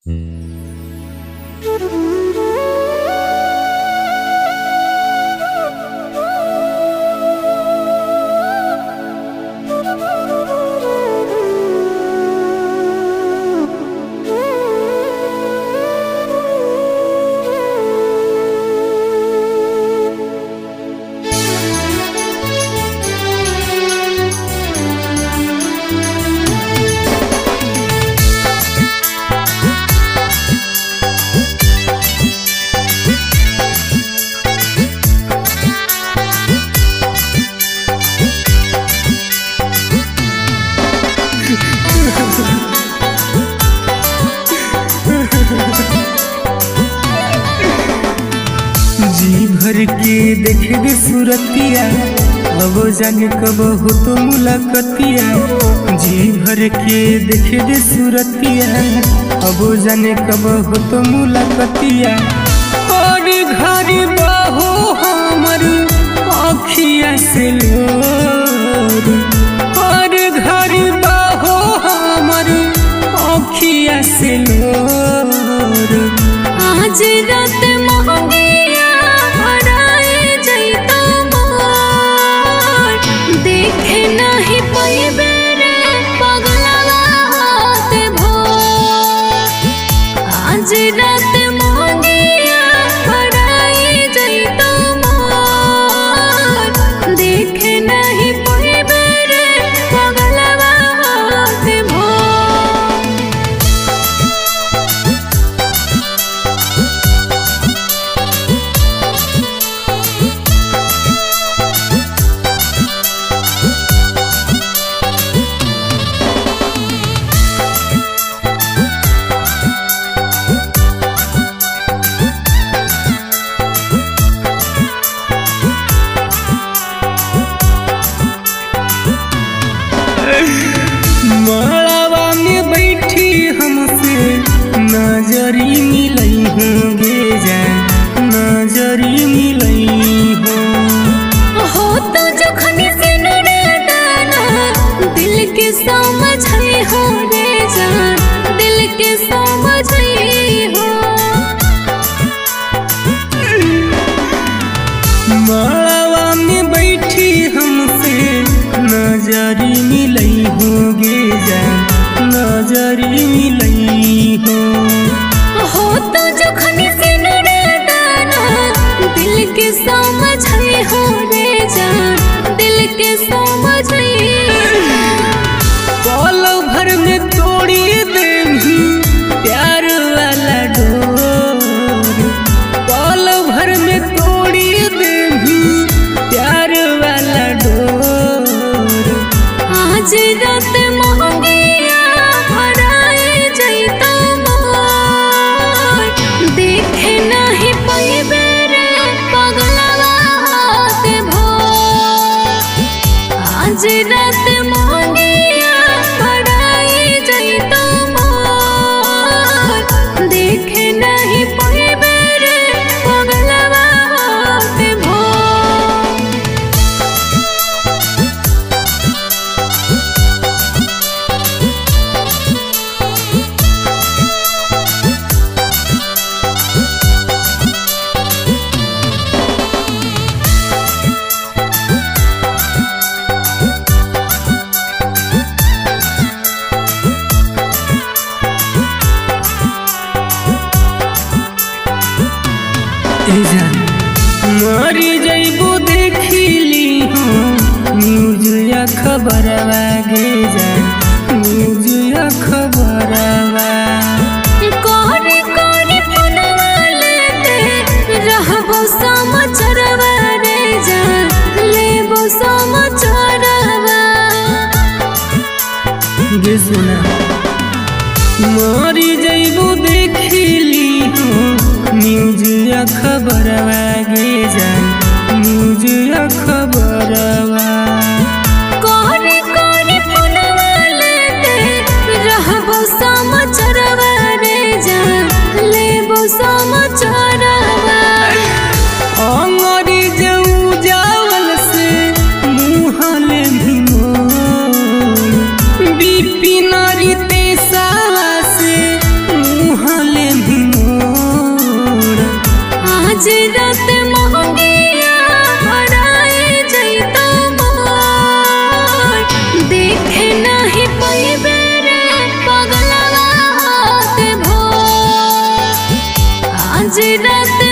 जी भर के देखे दे सूरतिया, अब जाने कब हो तो मुलाकातिया। जी भर के देखे दे सूरतिया, अब जाने कब हो तो मुलाकातिया। और घर बाहो हमर आँखिया से लोर, और घर बाहो हमर आँखिया से लोर। आज रात महंगिया भराए जैतो मोर, देखे नहीं पैबे रे पगलवा हाथ भोर। आज रात महंगिया भराए जैतो मोर, देखे नहीं पैबे रे पगलवा हाथ भोर। मालावा में बैठी हमसे नजरी मिलई होंगे जान, नजरी मिलई हो तो जखनी से नड़दाना, दिल के समझई हो रे जान, दिल के समझई हो। मालावा में बैठी हमसे नजरी मिलई होंगे जान, नजरी मिलई हो तो जखनी से नड़दाना, दिल के समझई हो रे जान, दिल के समझई हो। पल भर में तोड़ी देवी प्यार वाला डोर, पल भर में तोड़ी देवी प्यार वाला डोर। आज रात महंगिया भराए जैतो मोर, देखे नहीं पैबे रे पगलवा हाथ भोर। आज रात महंगिया भराए जैतो मोर, देखे नहीं पैबे रे पगलवा हाथ भोर। मरी जैबो देखिली हो न्यूज या खबरवा गे जान, न्यूज या खबरवा। कोरी कोरी फोनवा लेते रहबो समाचारवा रे जान, लेबो समाचारवा। गे सुना मरी जैबो देखिली हो न्यूज या खबरवा गे जान, न्यूज या खबरवा। कोरी कोरी फोनवा लेते रहबो समाचारवा रे जान, लेबो समाचारवा। अंगरी जऊ जावल से मुहले भी मोर, बिपिन रीते सावा से मुँह धले भी मोर। आज रात महंगिया भराए जैतो मोर, देखे नहीं पैबे रे पगलवा के भोर। आज रात